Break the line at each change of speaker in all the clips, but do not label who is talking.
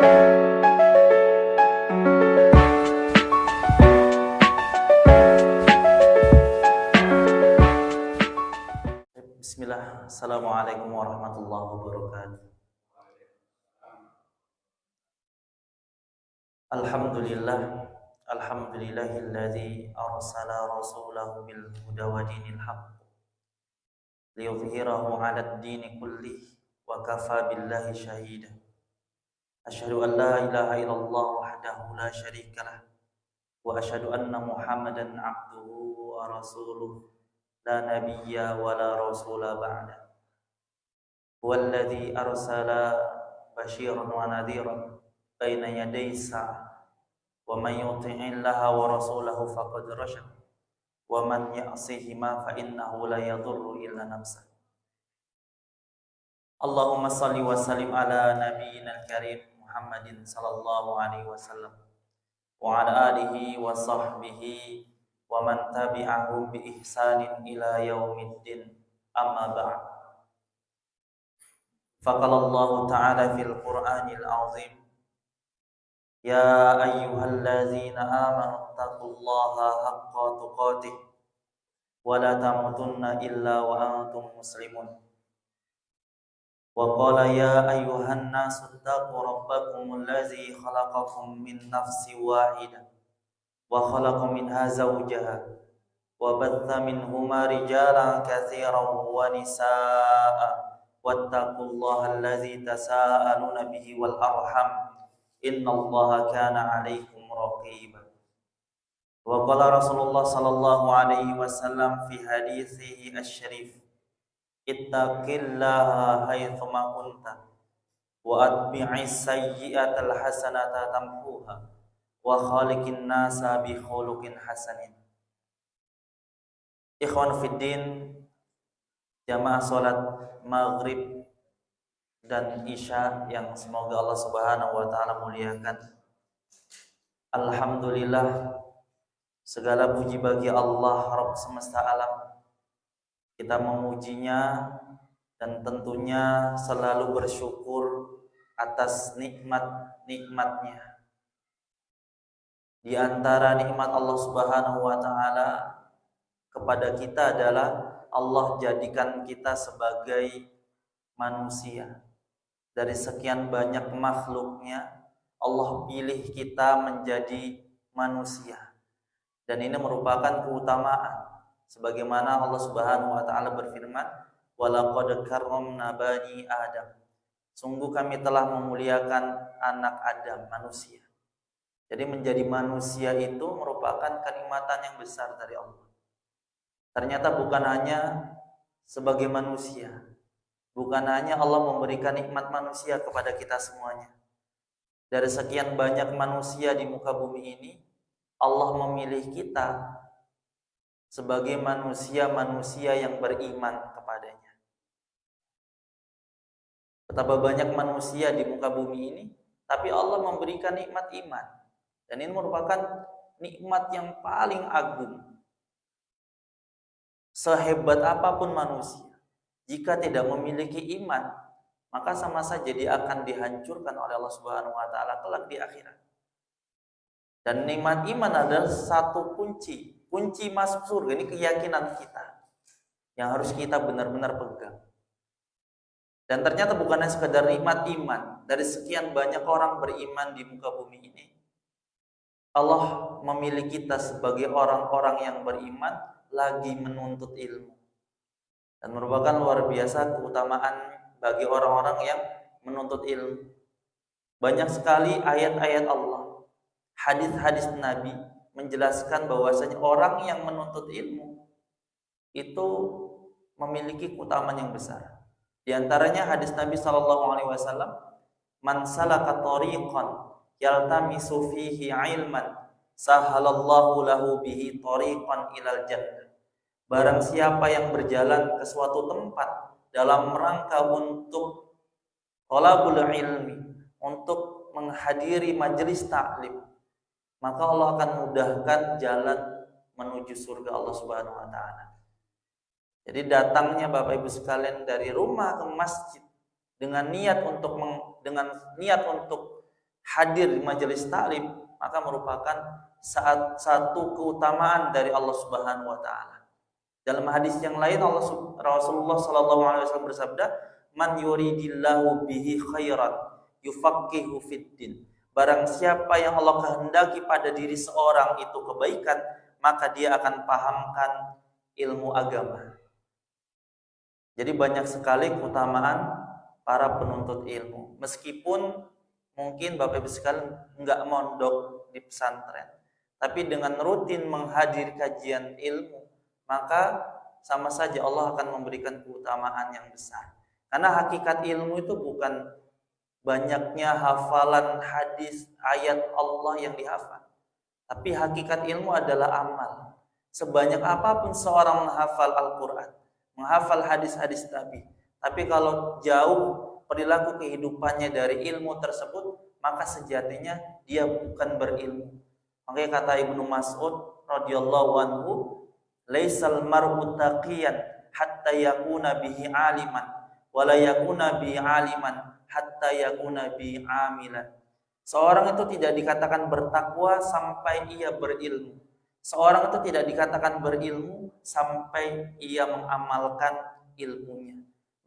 Bismillah, Assalamualaikum warahmatullahi wabarakatuh. Alhamdulillah, alhamdulillahilladzi arsala rasulahu bil huda wa dinil haqq liyudhhirahu 'alad dini kullih wa kafa billahi shahida. Asyhadu an la ilaha illallah wahdahu la syarikalah wa asyhadu anna Muhammadan 'abduhu wa rasuluh la nabiyya wa la rasula ba'da. Huwallazi arsala basyiran wa nadhiran baina yaday sa'ah wa man yuti'illaha wa rasulahu faqad rasyad wa man ya'sihima fa innahu la yadhurru illa nafsah. Allahumma salli wa sallim ala nabiyyina al-karim Muhammadin sallallahu alaihi wasallam wa ala alihi wa sahbihi wa man tabi'ahum bi ihsanin ila yaumiddin, amma ba'd. Faqala Allah ta'ala fil Qur'anil azim, ya ayyuhallazina amanu taqullaha haqqa tuqatih wa la tamutunna illa wa antum muslimun. Wa qala ya ayyuhan nasu taqu rabbakumul ladzi khalaqakum min nafsin wahidah wa khalaqa minha zawjaha wa batha minhuma rijalan katsiran wa nisaa'a wattaqullaha allazi tasaaluna bihi wal arham innallaha kana 'alaikum raqiba. Wa qala Rasulullah sallallahu alaihi wasallam fi hadithihi asy-syarif, ittaqillaha haitsuma kunta wa atbi'is sayyi'atal hasanata tamhuha wa khaliqin nasa bi khuluqin hasanin. Ikhwan fiddin, jamaah salat maghrib dan isya yang semoga Allah Subhanahu wa taala muliakan. Alhamdulillah, segala puji bagi Allah Rabb semesta alam. Kita memujinya dan tentunya selalu bersyukur atas nikmat-nikmatnya. Di antara nikmat Allah Subhanahu wa taala kepada kita adalah Allah jadikan kita sebagai manusia. Dari sekian banyak makhluknya, Allah pilih kita menjadi manusia. Dan ini merupakan keutamaan. Sebagaimana Allah Subhanahu wa taala berfirman, "Walaqad karramna bani Adam." Sungguh kami telah memuliakan anak Adam, manusia. Jadi menjadi manusia itu merupakan kenikmatan yang besar dari Allah. Ternyata bukan hanya sebagai manusia, bukan hanya Allah memberikan nikmat manusia kepada kita semuanya. Dari sekian banyak manusia di muka bumi ini, Allah memilih kita sebagai manusia-manusia yang beriman kepadanya. Betapa banyak manusia di muka bumi ini, tapi Allah memberikan nikmat iman. Dan ini merupakan nikmat yang paling agung. Sehebat apapun manusia, jika tidak memiliki iman, maka sama saja dia akan dihancurkan oleh Allah Subhanahu wa taala kelak di akhirat. Dan nikmat iman adalah satu kunci masuk surga. Ini keyakinan kita yang harus kita benar-benar pegang. Dan ternyata bukan hanya sekedar nikmat iman. Dari sekian banyak orang beriman di muka bumi ini, Allah memilih kita sebagai orang-orang yang beriman lagi menuntut ilmu. Dan merupakan luar biasa keutamaan bagi orang-orang yang menuntut ilmu. Banyak sekali ayat-ayat Allah, hadis-hadis Nabi menjelaskan bahwasanya orang yang menuntut ilmu itu memiliki keutamaan yang besar. Di antaranya hadis Nabi SAW, "Man salaka tariqan yaltamisu fihi ilman, sahalallahu lahu bihi tariqan ilal jannah." Barang siapa yang berjalan ke suatu tempat dalam rangka untuk thalabul ilmi, untuk menghadiri majelis taklim, maka Allah akan mudahkan jalan menuju surga Allah Subhanahu wa taala. Jadi datangnya Bapak Ibu sekalian dari rumah ke masjid dengan niat untuk hadir di majelis taklim, maka merupakan satu keutamaan dari Allah Subhanahu wa taala. Dalam hadis yang lain Rasulullah sallallahu alaihi wasallam bersabda, "Man yuridillahu bihi khairan yufaqihu fiddin." Barang siapa yang Allah kehendaki pada diri seorang itu kebaikan, maka dia akan pahamkan ilmu agama. Jadi banyak sekali keutamaan para penuntut ilmu. Meskipun mungkin Bapak Ibu sekalian enggak mondok di pesantren, tapi dengan rutin menghadiri kajian ilmu, maka sama saja Allah akan memberikan keutamaan yang besar. Karena hakikat ilmu itu bukan banyaknya hafalan hadis ayat Allah yang dihafal, tapi hakikat ilmu adalah amal. Sebanyak apapun seorang menghafal Al-Quran, menghafal hadis-hadis Nabi, tapi kalau jauh perilaku kehidupannya dari ilmu tersebut, maka sejatinya dia bukan berilmu. Makanya kata Ibnu Mas'ud radhiyallahu anhu, laisal mar'u taqiyan hatta yakuna bihi aliman wa la yakuna bihi aliman hatta yakuna bihi amilan. Seorang itu tidak dikatakan bertakwa sampai ia berilmu. Seorang itu tidak dikatakan berilmu sampai ia mengamalkan ilmunya.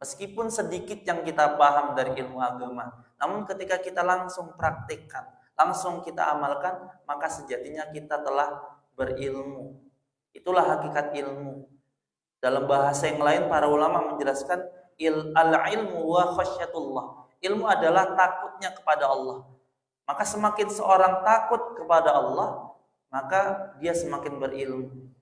Meskipun sedikit yang kita paham dari ilmu agama, namun ketika kita langsung praktikkan, langsung kita amalkan, maka sejatinya kita telah berilmu. Itulah hakikat ilmu. Dalam bahasa yang lain para ulama menjelaskan al-ilmu wa khasyatullah. Ilmu adalah takutnya kepada Allah. Maka semakin seorang takut kepada Allah, maka dia semakin berilmu.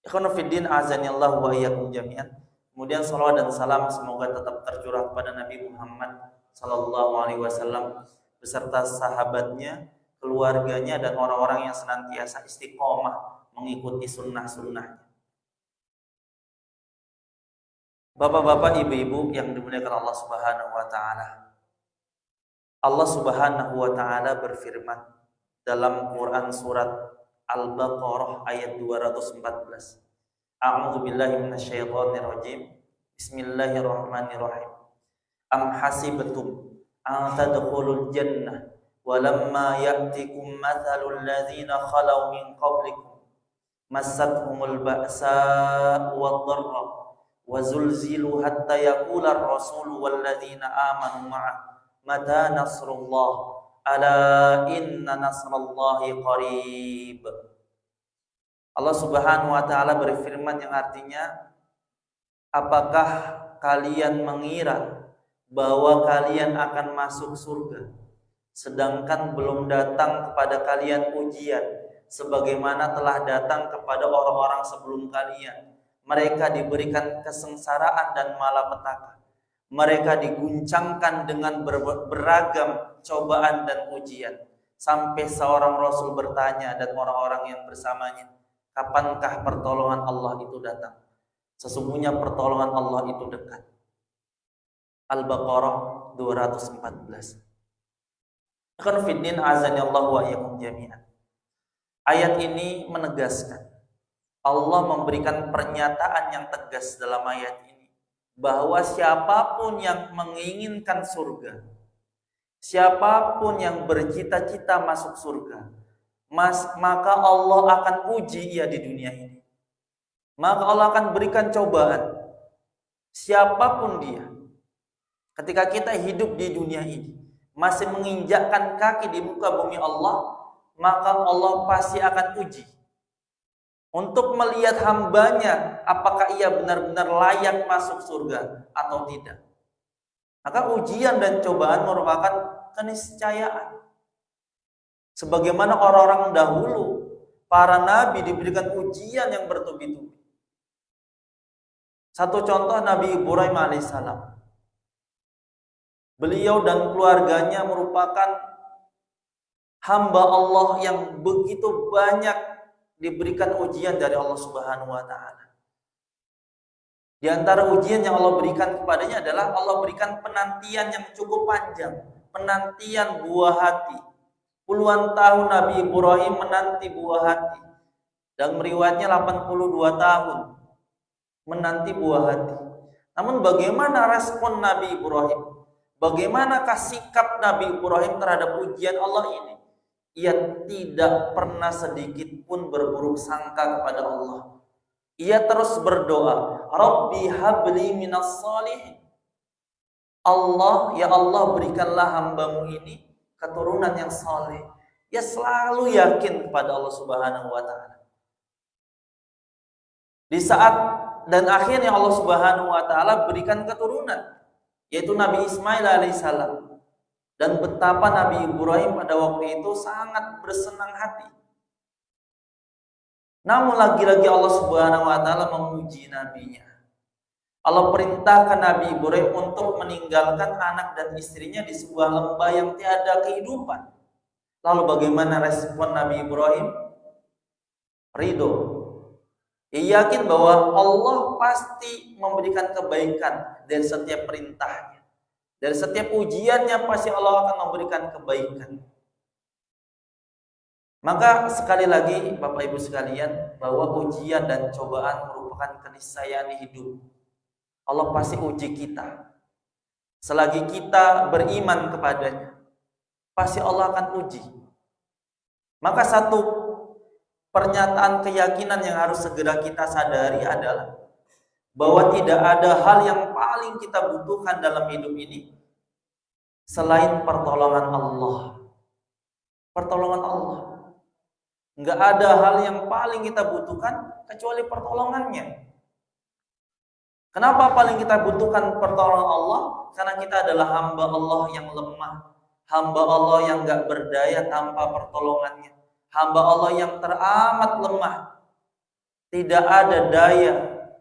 Ikhwanu fiddin azanillahu wa iyyakum jami'an. Kemudian salawat dan salam semoga tetap tercurah kepada Nabi Muhammad sallallahu alaihi wasallam beserta sahabatnya, keluarganya, dan orang-orang yang senantiasa istiqomah mengikuti sunnah-sunnahnya. Bapak-bapak, ibu-ibu yang dimuliakan Allah Subhanahu wa taala. Allah Subhanahu wa taala berfirman dalam Quran surat Al-Baqarah ayat 214. A'udzu billahi minasyaitonir rajim. Bismillahirrahmanirrahim. Am hasibtum an tadkhulul jannah walamma ya'tikum mathalul ladzina khalau min qablikum massathumul ba'sa wad-dharra wa zulzilu hatta yaqula ar-rasulu wal ladzina amanu ma'ah mata nasrullah ala inna nasrallahi qarib. Allah Subhanahu wa taala berfirman yang artinya, apakah kalian mengira bahwa kalian akan masuk surga sedangkan belum datang kepada kalian ujian sebagaimana telah datang kepada orang-orang sebelum kalian? Mereka diberikan kesengsaraan dan malapetaka. Mereka diguncangkan dengan beragam cobaan dan ujian, sampai seorang Rasul bertanya dan orang-orang yang bersamanya, kapankah pertolongan Allah itu datang? Sesungguhnya pertolongan Allah itu dekat. Al-Baqarah 214. Akan fiddin azanillahu wa iyyakum jami'an. Ayat ini menegaskan, Allah memberikan pernyataan yang tegas dalam ayat ini, bahwa siapapun yang menginginkan surga, siapapun yang bercita-cita masuk surga, maka Allah akan uji ia di dunia ini. Maka Allah akan berikan cobaan siapapun dia. Ketika kita hidup di dunia ini, masih menginjakkan kaki di muka bumi Allah, maka Allah pasti akan uji untuk melihat hambanya apakah ia benar-benar layak masuk surga atau tidak. Maka ujian dan cobaan merupakan keniscayaan. Sebagaimana orang-orang dahulu, para nabi diberikan ujian yang bertubi-tubi. Satu contoh Nabi Ibrahim alaihissalam. Beliau dan keluarganya merupakan hamba Allah yang begitu banyak diberikan ujian dari Allah Subhanahu wa taala. Di antara ujian yang Allah berikan kepadanya adalah Allah berikan penantian yang cukup panjang, penantian buah hati. Puluhan tahun Nabi Ibrahim menanti buah hati. Dan meriwayatnya 82 tahun menanti buah hati. Namun bagaimana respon Nabi Ibrahim? Bagaimanakah sikap Nabi Ibrahim terhadap ujian Allah ini? Ia tidak pernah sedikit pun berburuk sangka kepada Allah. Ia terus berdoa, Rabbi habli minas salihin. Allah, ya Allah, berikanlah hambamu ini keturunan yang saleh. Ia selalu yakin kepada Allah Subhanahu wa Ta'ala. Di saat dan akhirnya Allah Subhanahu wa Ta'ala berikan keturunan, yaitu Nabi Ismail alaihissalam. Dan betapa Nabi Ibrahim pada waktu itu sangat bersenang hati. Namun lagi-lagi Allah Subhanahu wa Ta'ala menguji nabinya. Allah perintahkan Nabi Ibrahim untuk meninggalkan anak dan istrinya di sebuah lembah yang tiada kehidupan. Lalu bagaimana respon Nabi Ibrahim? Ridho. Ia yakin bahwa Allah pasti memberikan kebaikan dari setiap perintahnya. Dari setiap ujiannya pasti Allah akan memberikan kebaikan. Maka sekali lagi Bapak Ibu sekalian, bahwa ujian dan cobaan merupakan keniscayaan hidup. Allah pasti uji kita. Selagi kita beriman kepadanya, pasti Allah akan uji. Maka satu pernyataan keyakinan yang harus segera kita sadari adalah bahwa tidak ada hal yang paling kita butuhkan dalam hidup ini selain pertolongan Allah. Pertolongan Allah. Enggak ada hal yang paling kita butuhkan kecuali pertolongannya. Kenapa paling kita butuhkan pertolongan Allah? Karena kita adalah hamba Allah yang lemah, hamba Allah yang enggak berdaya tanpa pertolongannya, hamba Allah yang teramat lemah. Tidak ada daya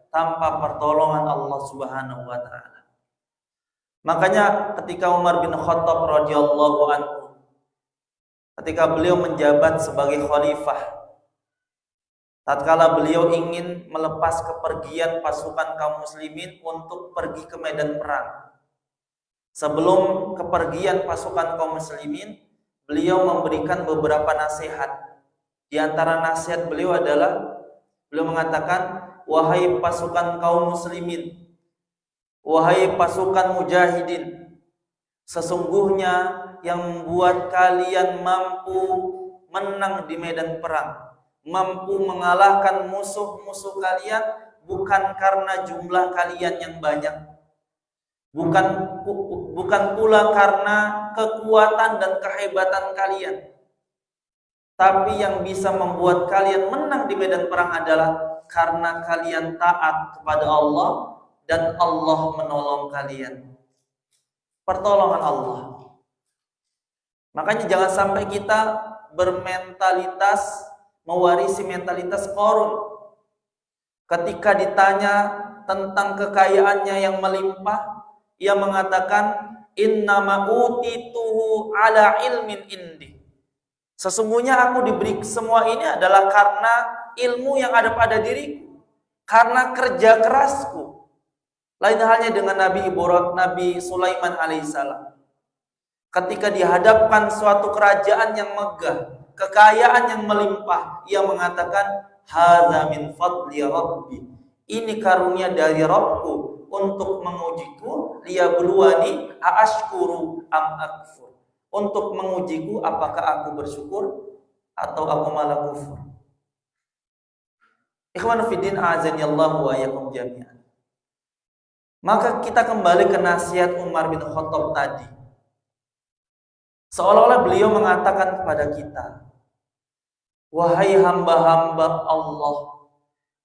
tanpa pertolongan Allah Subhanahu wa Ta'ala. Makanya ketika Umar bin Khattab radhiyallahu anhu, ketika beliau menjabat sebagai khalifah, tatkala beliau ingin melepas kepergian pasukan kaum muslimin untuk pergi ke medan perang. Sebelum kepergian pasukan kaum muslimin, beliau memberikan beberapa nasihat. Di antara nasihat beliau adalah, beliau mengatakan, wahai pasukan kaum muslimin, wahai pasukan mujahidin, sesungguhnya yang membuat kalian mampu menang di medan perang, mampu mengalahkan musuh-musuh kalian, bukan karena jumlah kalian yang banyak, bukan pula karena kekuatan dan kehebatan kalian, tapi yang bisa membuat kalian menang di medan perang adalah karena kalian taat kepada Allah dan Allah menolong kalian. Pertolongan Allah. Makanya jangan sampai kita bermentalitas, mewarisi mentalitas Qarun. Ketika ditanya tentang kekayaannya yang melimpah, ia mengatakan, innama utituhu ala ilmin indi. Sesungguhnya aku diberi semua ini adalah karena ilmu yang ada pada diriku, karena kerja kerasku. Lain halnya dengan Nabi Sulaiman alaihissalam. Ketika dihadapkan suatu kerajaan yang megah, kekayaan yang melimpah, ia mengatakan, hadza min fadli rabbi. Ini karunia dari Rabbku untuk mengujiku, liyabluwani aashkuru am akfur. Untuk mengujiku apakah aku bersyukur atau aku malah kufur. Ikhwan fiddin a'azanillahu wa iyyakum jami'an. Maka kita kembali ke nasihat Umar bin Khattab tadi. Seolah-olah beliau mengatakan kepada kita, wahai hamba-hamba Allah,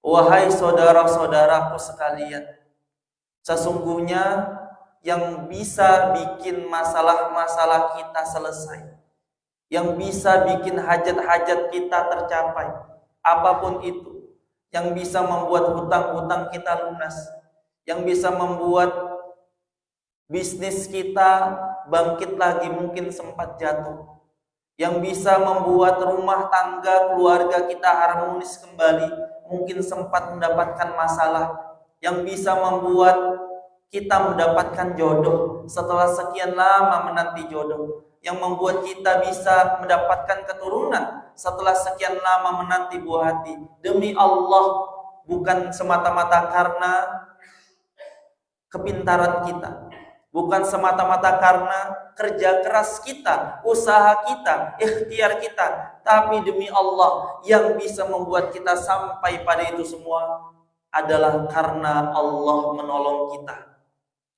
wahai saudara-saudaraku sekalian, sesungguhnya yang bisa bikin masalah-masalah kita selesai, yang bisa bikin hajat-hajat kita tercapai, apapun itu, yang bisa membuat hutang-hutang kita lunas, yang bisa membuat bisnis kita bangkit lagi mungkin sempat jatuh, yang bisa membuat rumah tangga keluarga kita harmonis kembali mungkin sempat mendapatkan masalah, yang bisa membuat kita mendapatkan jodoh setelah sekian lama menanti jodoh, yang membuat kita bisa mendapatkan keturunan setelah sekian lama menanti buah hati. Demi Allah, bukan semata-mata karena kepintaran kita, bukan semata-mata karena kerja keras kita, usaha kita, ikhtiar kita, tapi demi Allah yang bisa membuat kita sampai pada itu semua adalah karena Allah menolong kita,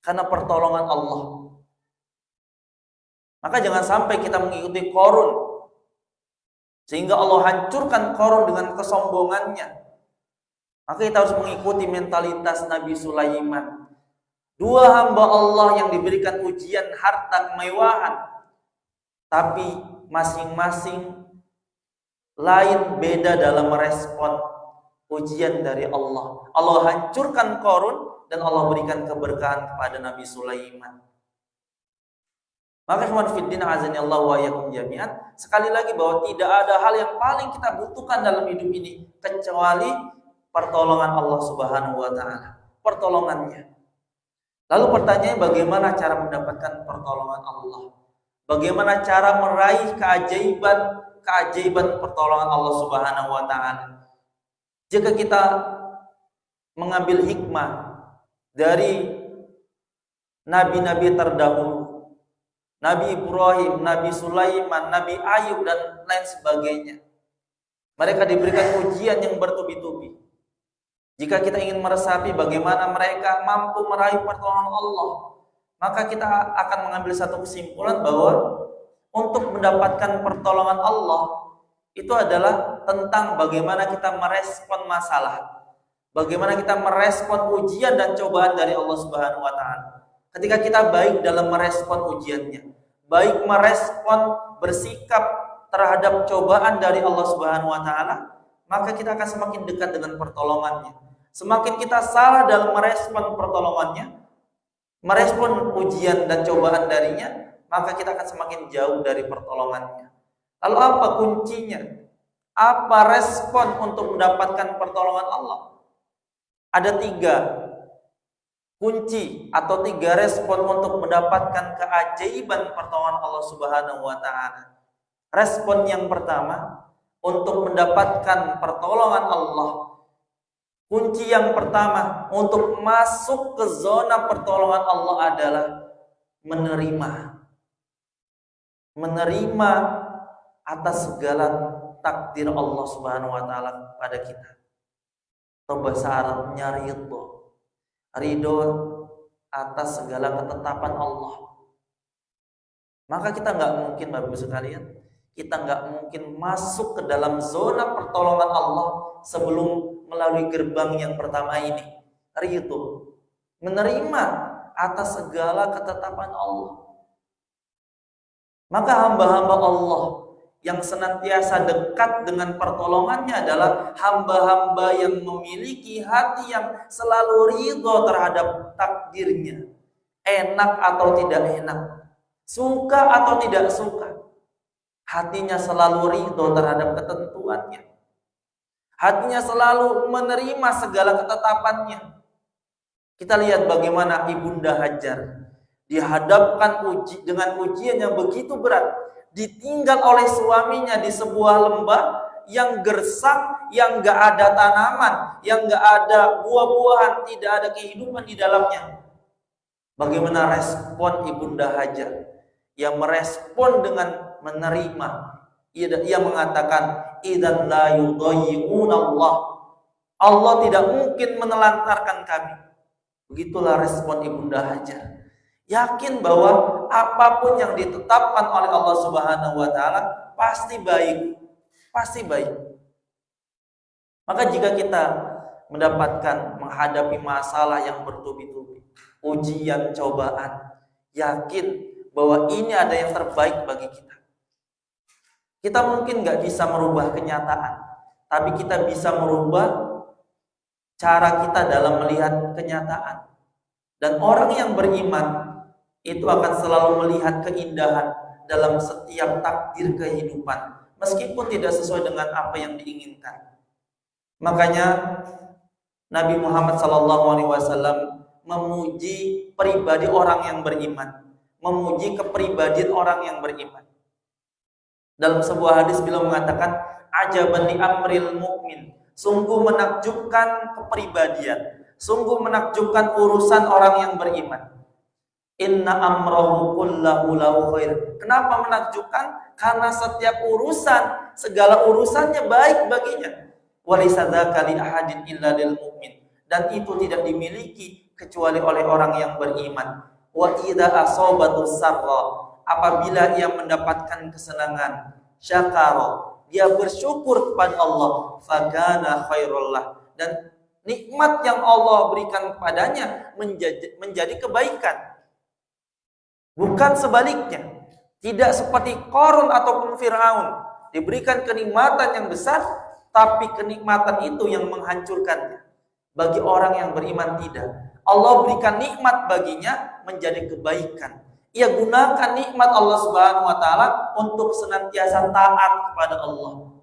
karena pertolongan Allah. Maka jangan sampai kita mengikuti Qarun sehingga Allah hancurkan Qarun dengan kesombongannya. Maka kita harus mengikuti mentalitas Nabi Sulaiman. Dua hamba Allah yang diberikan ujian harta kemewahan, tapi masing-masing lain beda dalam merespon ujian dari Allah. Allah hancurkan Qarun dan Allah berikan keberkahan kepada Nabi Sulaiman. Maka ikhwan fiddin azani Allah wa iyyakum jami'an, sekali lagi bahwa tidak ada hal yang paling kita butuhkan dalam hidup ini kecuali pertolongan Allah Subhanahu wa taala, pertolongannya. Lalu pertanyaannya, bagaimana cara mendapatkan pertolongan Allah? Bagaimana cara meraih keajaiban pertolongan Allah Subhanahu wa taala? Jika kita mengambil hikmah dari nabi-nabi terdahulu, Nabi Ibrahim, Nabi Sulaiman, Nabi Ayub dan lain sebagainya, mereka diberikan ujian yang bertubi-tubi. Jika kita ingin meresapi bagaimana mereka mampu meraih pertolongan Allah, maka kita akan mengambil satu kesimpulan bahwa untuk mendapatkan pertolongan Allah itu adalah tentang bagaimana kita merespon masalah, bagaimana kita merespon ujian dan cobaan dari Allah Subhanahu wa taala. Ketika kita baik dalam merespon ujiannya, baik merespon bersikap terhadap cobaan dari Allah Subhanahu wa taala, maka kita akan semakin dekat dengan pertolongannya. Semakin kita salah dalam merespon pertolongannya, merespon ujian dan cobaan darinya, maka kita akan semakin jauh dari pertolongannya. Lalu apa kuncinya? Apa respon untuk mendapatkan pertolongan Allah? Ada 3 kunci atau 3 respon untuk mendapatkan keajaiban pertolongan Allah Subhanahu wa taala. Respon yang pertama, untuk mendapatkan pertolongan Allah, kunci yang pertama untuk masuk ke zona pertolongan Allah adalah menerima atas segala takdir Allah Subhanahu wa taala pada kita. Atau bahasa Arabnya ridho atas segala ketetapan Allah. Maka kita nggak mungkin, Bapak Ibu sekalian, kita nggak mungkin masuk ke dalam zona pertolongan Allah sebelum melalui gerbang yang pertama ini, ridho, menerima atas segala ketetapan Allah. Maka hamba-hamba Allah yang senantiasa dekat dengan pertolongannya adalah hamba-hamba yang memiliki hati yang selalu ridho terhadap takdirnya, enak atau tidak enak, suka atau tidak suka, hatinya selalu ridho terhadap ketentuannya, hatinya selalu menerima segala ketetapannya. Kita lihat bagaimana Ibunda Hajar dihadapkan dengan ujian yang begitu berat, ditinggal oleh suaminya di sebuah lembah yang gersang, yang gak ada tanaman, yang gak ada buah-buahan, tidak ada kehidupan di dalamnya. Bagaimana respon Ibunda Hajar? Yang merespon dengan menerima. Ia mengatakan, idzan la yudayyi'un Allah. Allah tidak mungkin menelantarkan kami. Begitulah respon Ibunda Hajar. Yakin bahwa apapun yang ditetapkan oleh Allah Subhanahu wa taala pasti baik, pasti baik. Maka jika kita mendapatkan menghadapi masalah yang bertubi-tubi, ujian, cobaan, yakin bahwa ini ada yang terbaik bagi kita. Kita mungkin nggak bisa merubah kenyataan, tapi kita bisa merubah cara kita dalam melihat kenyataan. Dan orang yang beriman itu akan selalu melihat keindahan dalam setiap takdir kehidupan, meskipun tidak sesuai dengan apa yang diinginkan. Makanya Nabi Muhammad SAW memuji pribadi orang yang beriman, memuji kepribadian orang yang beriman. Dalam sebuah hadis beliau mengatakan, ajaban li amril mu'min, sungguh menakjubkan kepribadian, sungguh menakjubkan urusan orang yang beriman. Inna amrahu kullahu lahu khair. Kenapa menakjubkan? Karena setiap urusan, segala urusannya baik baginya. Walaysa dzaka li ahadin illa lil mu'min. Dan itu tidak dimiliki kecuali oleh orang yang beriman. Wa idza asabatu sarra, apabila ia mendapatkan kesenangan, syakara, dia bersyukur kepada Allah, fakana khairul lah, dan nikmat yang Allah berikan kepadanya menjadi kebaikan. Bukan sebaliknya. Tidak seperti Qarun ataupun Fir'aun, diberikan kenikmatan yang besar, tapi kenikmatan itu yang menghancurkannya. Bagi orang yang beriman tidak. Allah berikan nikmat baginya menjadi kebaikan. Ia gunakan nikmat Allah Subhanahu wa taala untuk senantiasa taat kepada Allah.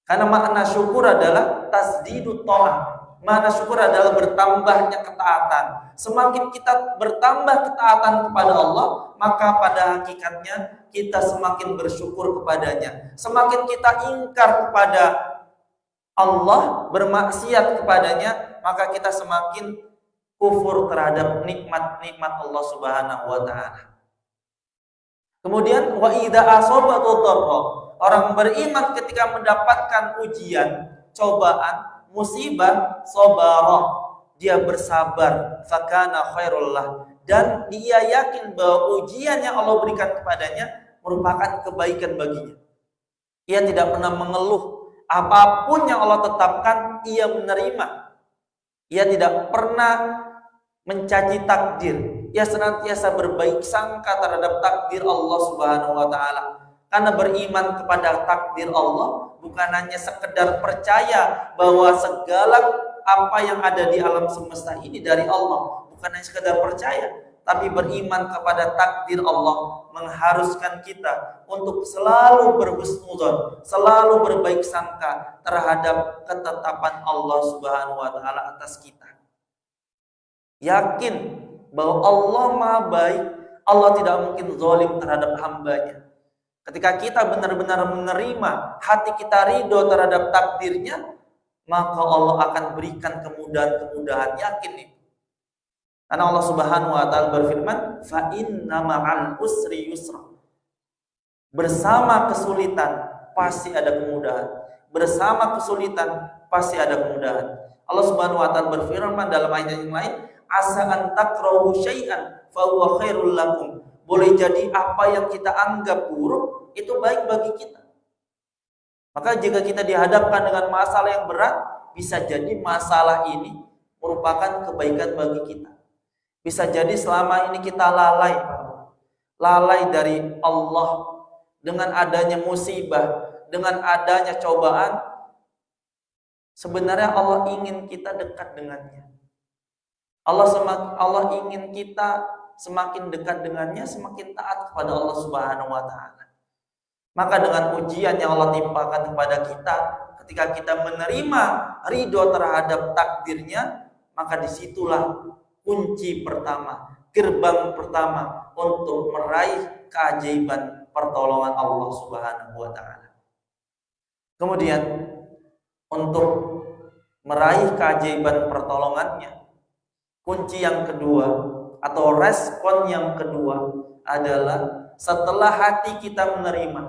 Karena makna syukur adalah tasdidut ta'ah. Makna syukur adalah bertambahnya ketaatan. Semakin kita bertambah ketaatan kepada Allah, maka pada hakikatnya kita semakin bersyukur kepadanya. Semakin kita ingkar kepada Allah, bermaksiat kepadanya, maka kita semakin kufur terhadap nikmat-nikmat Allah Subhanahu wa taala. Kemudian wa idza asabatu dharra, orang beriman ketika mendapatkan ujian, cobaan, musibah, sabara, dia bersabar, fakana khairul lah, dan dia yakin bahwa ujian yang Allah berikan kepadanya merupakan kebaikan baginya. Ia tidak pernah mengeluh, apapun yang Allah tetapkan ia menerima. Ia tidak pernah mencaci takdir. Ia senantiasa berbaik sangka terhadap takdir Allah Subhanahu wa taala. Karena beriman kepada takdir Allah bukan hanya sekedar percaya bahwa segala apa yang ada di alam semesta ini dari Allah, bukan hanya sekedar percaya, tapi beriman kepada takdir Allah mengharuskan kita untuk selalu berhusnudzon, selalu berbaik sangka terhadap ketetapan Allah Subhanahu wa taala atas kita. Yakin bahwa Allah Maha baik, Allah tidak mungkin zalim terhadap hambanya. Ketika kita benar-benar menerima, hati kita ridho terhadap takdirnya, maka Allah akan berikan kemudahan-kemudahan. Yakin itu. Karena Allah Subhanahu wa taala berfirman, fa inna ma'al usri yusra. Bersama kesulitan pasti ada kemudahan. Bersama kesulitan pasti ada kemudahan. Allah Subhanahu wa taala berfirman dalam ayat yang lain, asa an takrahu syai'an fa huwa khairul lakum. Boleh jadi apa yang kita anggap buruk itu baik bagi kita. Maka jika kita dihadapkan dengan masalah yang berat, bisa jadi masalah ini merupakan kebaikan bagi kita. Bisa jadi selama ini kita lalai dari Allah, dengan adanya musibah, dengan adanya cobaan, sebenarnya Allah ingin kita dekat dengannya. Allah ingin kita semakin dekat dengannya, semakin taat kepada Allah Subhanahu wa taala. Maka dengan ujian yang Allah timpakan kepada kita, ketika kita menerima ridho terhadap takdirnya, maka disitulah kunci pertama, gerbang pertama untuk meraih keajaiban pertolongan Allah Subhanahu wa taala. Kemudian untuk meraih keajaiban pertolongannya, kunci yang kedua atau respon yang kedua adalah setelah hati kita menerima,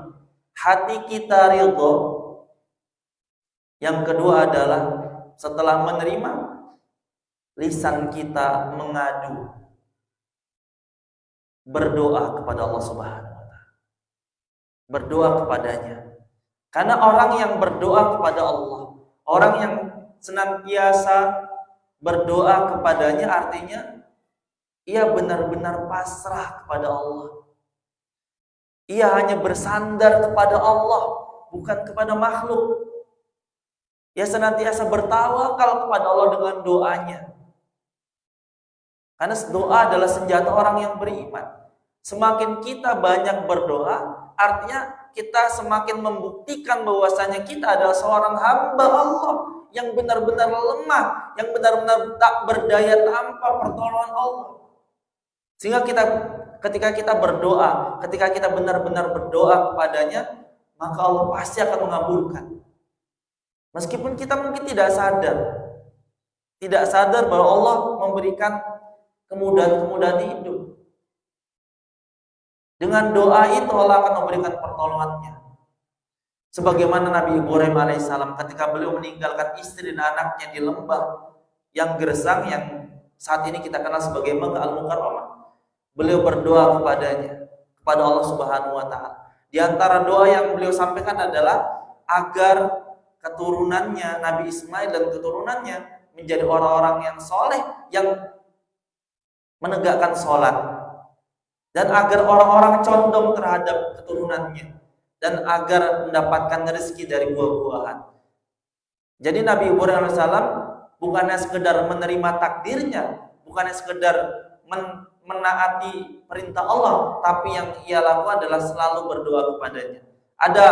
hati kita ridho, yang kedua adalah setelah menerima, lisan kita mengadu, berdoa kepada Allah Subhanahu wa taala. Berdoa kepadanya. Karena orang yang berdoa kepada Allah, orang yang senantiasa berdoa kepadanya, artinya ia benar-benar pasrah kepada Allah. Ia hanya bersandar kepada Allah, bukan kepada makhluk. Ia senantiasa bertawakal kepada Allah dengan doanya. Karena doa adalah senjata orang yang beriman. Semakin kita banyak berdoa, artinya kita semakin membuktikan bahwasanya kita adalah seorang hamba Allah yang benar-benar lemah, yang benar-benar tak berdaya tanpa pertolongan Allah. Sehingga ketika kita berdoa, ketika kita benar-benar berdoa kepadanya, maka Allah pasti akan mengabulkan. Meskipun kita mungkin tidak sadar bahwa Allah memberikan kemudahan-kemudahan hidup. Dengan doa itu Allah akan memberikan pertolongannya. Sebagaimana Nabi Ibrahim alaihissalam ketika beliau meninggalkan istri dan anaknya di lembah yang gersang, yang saat ini kita kenal sebagai Makkah Al-Mukarramah, beliau berdoa kepada Allah Subhanahu wa taala. Di antara doa yang beliau sampaikan adalah agar keturunannya Nabi Ismail dan keturunannya menjadi orang-orang yang soleh, yang menegakkan sholat, dan agar orang-orang condong terhadap keturunannya, dan agar mendapatkan rezeki dari buah-buahan. Jadi Nabi Ibrahim alaihissalam bukannya sekedar menerima takdirnya, bukannya sekedar menaati perintah Allah, tapi yang ia lakukan adalah selalu berdoa kepadanya. Ada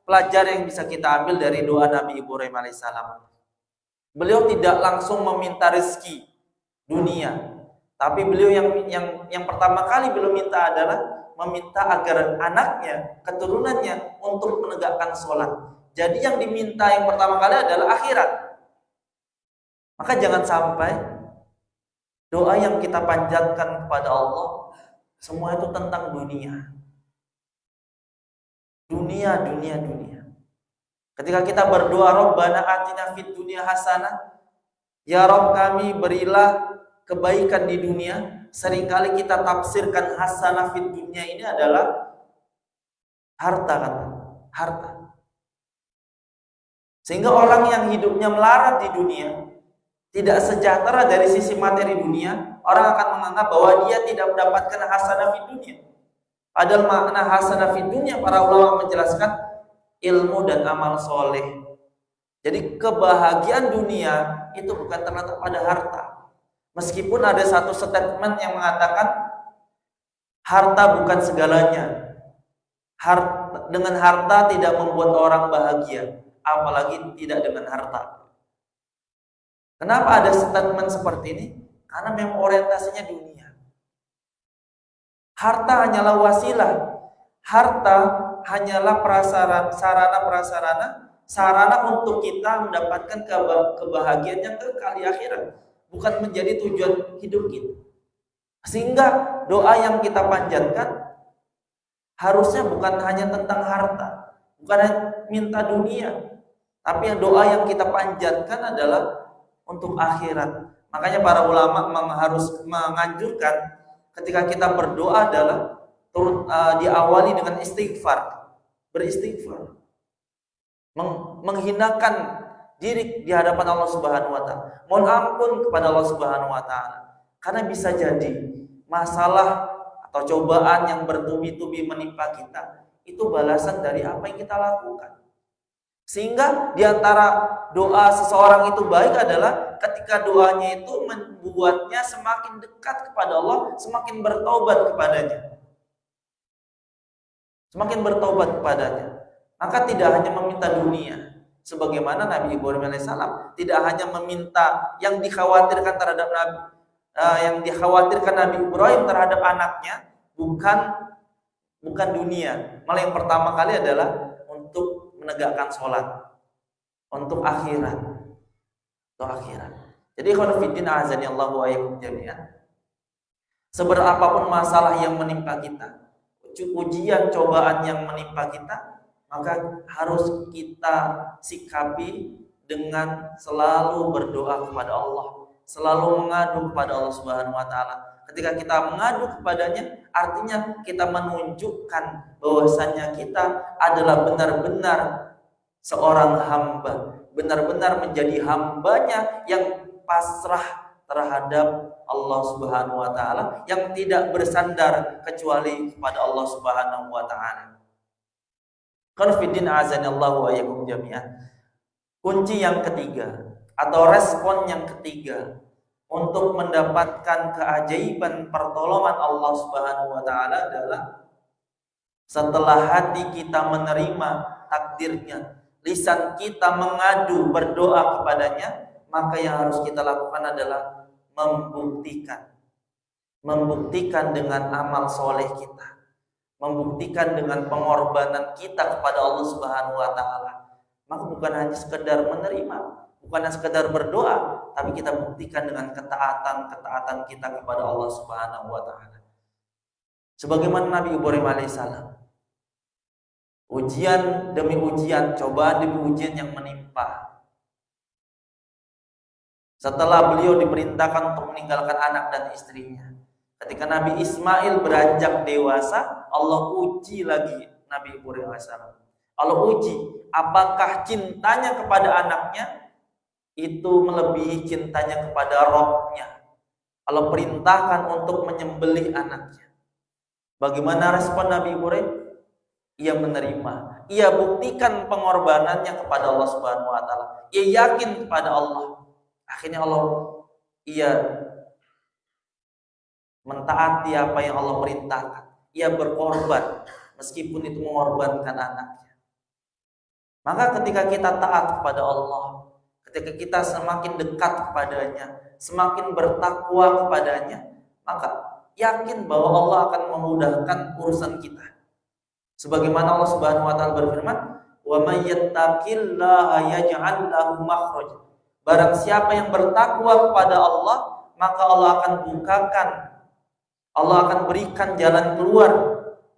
pelajaran yang bisa kita ambil dari doa Nabi Ibrahim alaihissalam. Beliau tidak langsung meminta rezeki dunia, tapi beliau yang pertama kali beliau minta adalah meminta agar anaknya, keturunannya untuk menegakkan sholat. Jadi yang diminta yang pertama kali adalah akhirat. Maka jangan sampai doa yang kita panjatkan kepada Allah semua itu tentang dunia. Dunia. Ketika kita berdoa, Rabbana atina fid dunya hasanah, ya Rabb kami berilah kebaikan di dunia, seringkali kita tafsirkan hasanah fid dunya ini adalah harta, kan? Harta. Sehingga orang yang hidupnya melarat di dunia, tidak sejahtera dari sisi materi dunia, orang akan menganggap bahwa dia tidak mendapatkan hasanah fid dunya. Padahal makna hasanah fid dunya para ulama menjelaskan ilmu dan amal soleh. Jadi kebahagiaan dunia itu bukan terletak pada harta. Meskipun ada satu statement yang mengatakan harta bukan segalanya. Dengan harta tidak membuat orang bahagia, apalagi tidak dengan harta. Kenapa ada statement seperti ini? Karena memang orientasinya dunia. Harta hanyalah wasilah. Harta hanyalah sarana untuk kita mendapatkan kebahagiaan yang kekal di akhirat, bukan menjadi tujuan hidup kita. Sehingga doa yang kita panjatkan harusnya bukan hanya tentang harta, bukan hanya minta dunia, tapi doa yang kita panjatkan adalah untuk akhirat. Makanya para ulama harus menganjurkan ketika kita berdoa adalah diawali dengan istighfar, beristighfar, menghinakan diri di hadapan Allah Subhanahu wa taala, mohon ampun kepada Allah Subhanahu wa taala. Karena bisa jadi masalah atau cobaan yang bertubi-tubi menimpa kita itu balasan dari apa yang kita lakukan. Sehingga di antara doa seseorang itu baik adalah ketika doanya itu membuatnya semakin dekat kepada Allah, semakin bertobat kepadanya. Semakin bertobat kepadanya. Maka tidak hanya meminta dunia, sebagaimana Nabi Ibrahim alaihissalam tidak hanya meminta yang dikhawatirkan terhadap Nabi Ibrahim terhadap anaknya bukan dunia, malah yang pertama kali adalah untuk menegakkan sholat, untuk akhirat, Jadi ikhwan fillah azani Allahu wa iyyakum jami'an, seberapapun masalah yang menimpa kita, ujian cobaan yang menimpa kita, maka harus kita sikapi dengan selalu berdoa kepada Allah, selalu mengadu kepada Allah Subhanahu wa taala. Ketika kita mengadu kepadanya, artinya kita menunjukkan bahwasannya kita adalah benar-benar seorang hamba, benar-benar menjadi hambanya yang pasrah terhadap Allah Subhanahu wa taala, yang tidak bersandar kecuali kepada Allah Subhanahu wa taala. Qanfiddin azanallahu wa iyyakum jami'an. Kunci yang ketiga atau respon yang ketiga untuk mendapatkan keajaiban pertolongan Allah Subhanahu wa taala adalah setelah hati kita menerima takdirnya, lisan kita mengadu berdoa kepadanya, maka yang harus kita lakukan adalah membuktikan dengan amal soleh kita, membuktikan dengan pengorbanan kita kepada Allah Subhanahu wa taala. Maka bukan hanya sekedar menerima, bukan hanya sekedar berdoa, tapi kita buktikan dengan ketaatan kita kepada Allah Subhanahu wa taala. Sebagaimana Nabi Ibrahim alaihissalam, ujian demi ujian, cobaan demi ujian yang menimpa. Setelah beliau diperintahkan untuk meninggalkan anak dan istrinya, ketika Nabi Ismail beranjak dewasa, Allah uji lagi Nabi Ibrahim alaihissalam. Allah uji apakah cintanya kepada anaknya itu melebihi cintanya kepada Rabb-nya. Allah perintahkan untuk menyembelih anaknya. Bagaimana respon Nabi Ibrahim? Ia menerima. Ia buktikan pengorbanannya kepada Allah Subhanahu wa taala. Ia yakin kepada Allah. Akhirnya ia mentaati apa yang Allah perintahkan. Ia berkorban meskipun itu mengorbankan anaknya. Maka ketika kita taat kepada Allah, ketika kita semakin dekat kepadanya, semakin bertakwa kepadanya, maka yakin bahwa Allah akan memudahkan urusan kita. Sebagaimana Allah Subhanahu wa taala berfirman, "Wa may yattaqillaha yaj'al lahu makhraja." Barang siapa yang bertakwa kepada Allah, maka Allah akan bukakan, Allah akan berikan jalan keluar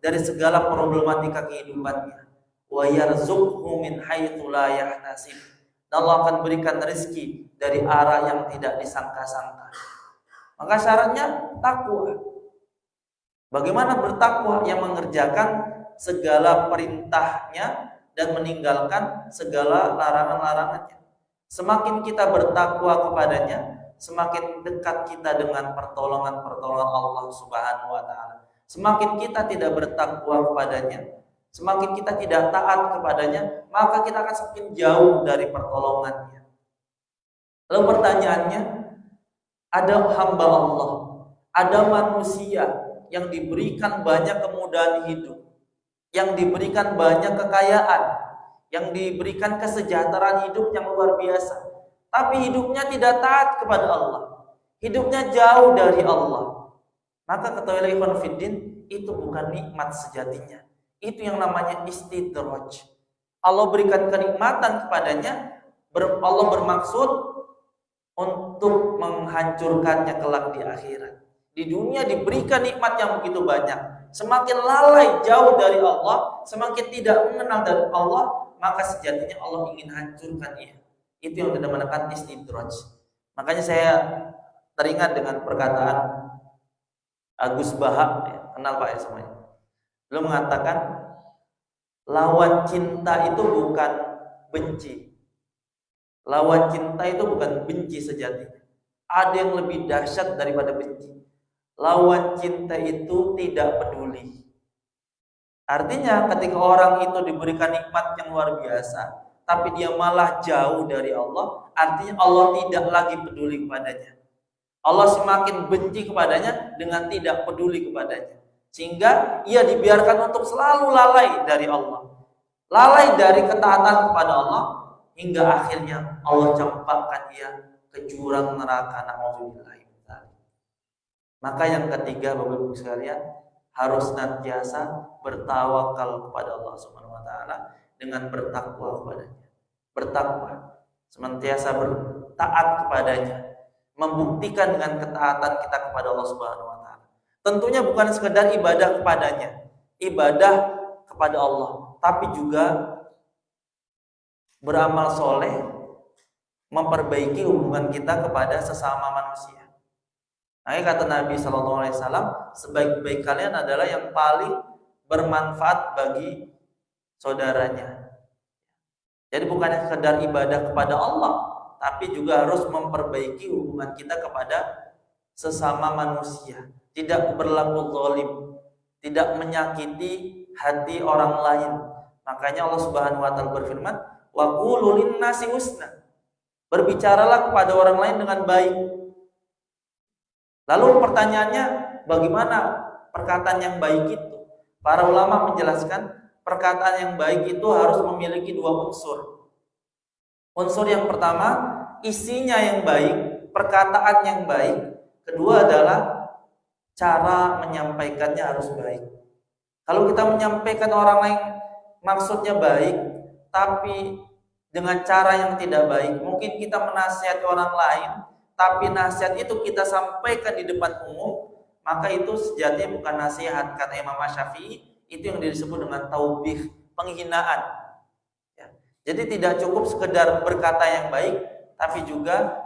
dari segala problematika kehidupannya. Wa yarzuqhu min haitsu la yahtasib. Dan Allah akan berikan rezeki dari arah yang tidak disangka-sangka. Maka syaratnya takwa. Bagaimana bertakwa? Yang mengerjakan segala perintahnya dan meninggalkan segala larangan-larangannya. Semakin kita bertakwa kepadanya, semakin dekat kita dengan pertolongan-pertolongan Allah Subhanahu wa taala. Semakin kita tidak bertakwa kepadanya, semakin kita tidak taat kepadanya, maka kita akan semakin jauh dari pertolongannya. Lalu pertanyaannya, ada hamba Allah, ada manusia yang diberikan banyak kemudahan hidup, yang diberikan banyak kekayaan, yang diberikan kesejahteraan hidup yang luar biasa, tapi hidupnya tidak taat kepada Allah, hidupnya jauh dari Allah. Maka ketahuilah ikhwan fiddin, itu bukan nikmat sejatinya. Itu yang namanya istidraj. Allah berikan kenikmatan kepadanya, Allah bermaksud untuk menghancurkannya kelak di akhirat. Di dunia diberikan nikmat yang begitu banyak, semakin lalai jauh dari Allah, semakin tidak mengenal dari Allah, maka sejatinya Allah ingin hancurkan ia. Itu yang dinamakan istidraj. Makanya saya teringat dengan perkataan Agus Baha, ya, kenal Pak ya semuanya. Beliau mengatakan, lawan cinta itu bukan benci. Lawan cinta itu bukan benci sejatinya. Ada yang lebih dahsyat daripada benci. Lawan cinta itu tidak peduli. Artinya ketika orang itu diberikan nikmat yang luar biasa, tapi dia malah jauh dari Allah, artinya Allah tidak lagi peduli kepadanya. Allah semakin benci kepadanya dengan tidak peduli kepadanya. Sehingga ia dibiarkan untuk selalu lalai dari Allah. Lalai dari ketaatan kepada Allah, hingga akhirnya Allah campakkan dia ke jurang neraka. Na'udzubillah. Maka yang ketiga, Bapak Ibu sekalian, harus senantiasa bertawakal kepada Allah Subhanahu wa taala dengan bertakwa kepadanya. Bertakwa, senantiasa bertaat kepadanya, membuktikan dengan ketaatan kita kepada Allah Subhanahu wa taala. Tentunya bukan sekedar ibadah kepadanya, ibadah kepada Allah, tapi juga beramal soleh, memperbaiki hubungan kita kepada sesama manusia. Nah, kata Nabi SAW, sebaik-baik kalian adalah yang paling bermanfaat bagi saudaranya. Jadi bukan sekedar ibadah kepada Allah, tapi juga harus memperbaiki hubungan kita kepada sesama manusia. Tidak berlaku zalim, tidak menyakiti hati orang lain. Makanya Allah Subhanahu wa taala berfirman, "Wa qulu lin-nasi husna." Berbicaralah kepada orang lain dengan baik. Lalu pertanyaannya, bagaimana perkataan yang baik itu? Para ulama menjelaskan, perkataan yang baik itu harus memiliki dua unsur. Unsur yang pertama, isinya yang baik, perkataan yang baik. Kedua adalah cara menyampaikannya harus baik. Kalau kita menyampaikan orang lain maksudnya baik, tapi dengan cara yang tidak baik, mungkin kita menasihati orang lain, tapi nasihat itu kita sampaikan di depan umum, maka itu sejatinya bukan nasihat. Kata Imam Syafi'i, itu yang disebut dengan taubih, penghinaan. Ya. Jadi tidak cukup sekedar berkata yang baik, tapi juga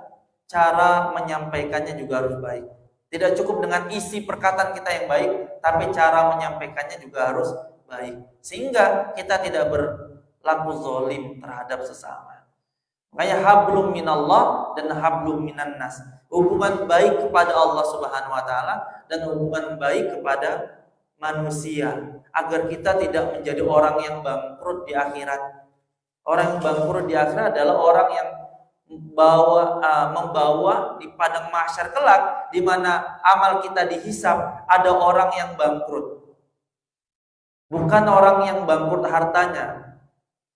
cara menyampaikannya juga harus baik. Tidak cukup dengan isi perkataan kita yang baik, tapi cara menyampaikannya juga harus baik. Sehingga kita tidak berlaku zalim terhadap sesama. Makanya hablum minallah dan hablum minan nas. Hubungan baik kepada Allah Subhanahu wa taala dan hubungan baik kepada manusia agar kita tidak menjadi orang yang bangkrut di akhirat. Orang yang bangkrut di akhirat adalah orang yang membawa di padang mahsyar kelak di mana amal kita dihisab, ada orang yang bangkrut. Bukan orang yang bangkrut hartanya,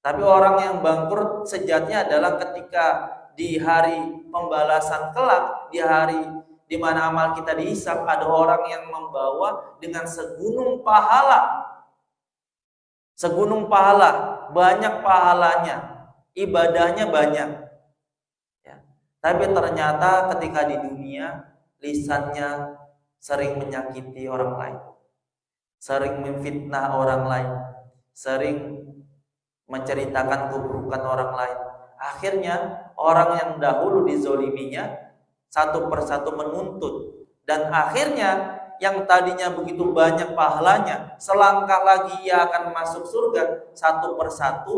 tapi orang yang bangkrut sejatinya adalah ketika di hari pembalasan kelak, di hari di mana amal kita dihisab, ada orang yang membawa dengan segunung pahala. Segunung pahala, banyak pahalanya, ibadahnya banyak. Ya. Tapi ternyata ketika di dunia, lisannya sering menyakiti orang lain, sering memfitnah orang lain, sering menceritakan keburukan orang lain. Akhirnya orang yang dahulu dizoliminya satu persatu menuntut, dan akhirnya yang tadinya begitu banyak pahalanya, selangkah lagi ia akan masuk surga, satu persatu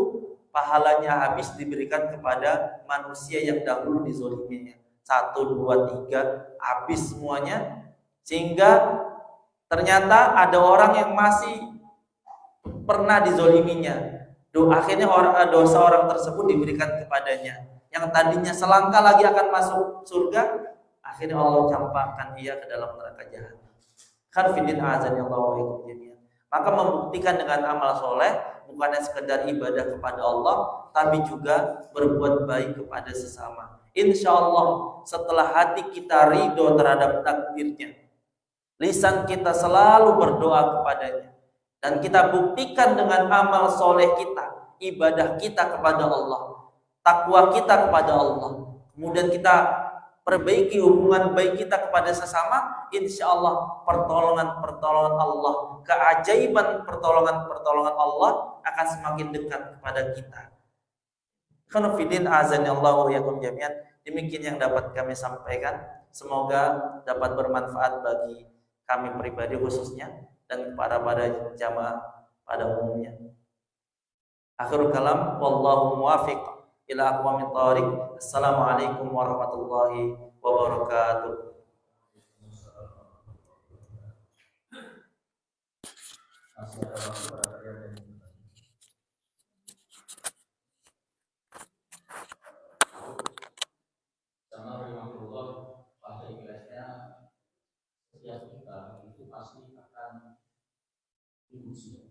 pahalanya habis diberikan kepada manusia yang dahulu dizoliminya. 1, 2, 3 habis semuanya, sehingga ternyata ada orang yang masih pernah dizoliminya. Akhirnya dosa orang tersebut diberikan kepadanya. Yang tadinya selangkah lagi akan masuk surga, akhirnya Allah campakkan ia ke dalam neraka jahanam. Kharfidin azan ya Allah wa ikum jami'an. Maka membuktikan dengan amal soleh bukannya sekedar ibadah kepada Allah, tapi juga berbuat baik kepada sesama. Insya Allah setelah hati kita ridho terhadap takdirnya, lisan kita selalu berdoa kepadanya, dan kita buktikan dengan amal soleh kita, ibadah kita kepada Allah, takwa kita kepada Allah, kemudian kita perbaiki hubungan baik kita kepada sesama, insya Allah pertolongan Allah, keajaiban pertolongan Allah akan semakin dekat kepada kita. Khonofidin azanillahu yakum jami'an. Demikian yang dapat kami sampaikan. Semoga dapat bermanfaat bagi kami pribadi khususnya dan para jamaah pada umumnya. Akhirul kalam, wallahu muwafiq ila aqwamit thariq. Assalamualaikum warahmatullahi wabarakatuh. Pada ibaratnya setiap kita itu pasti akan diuji.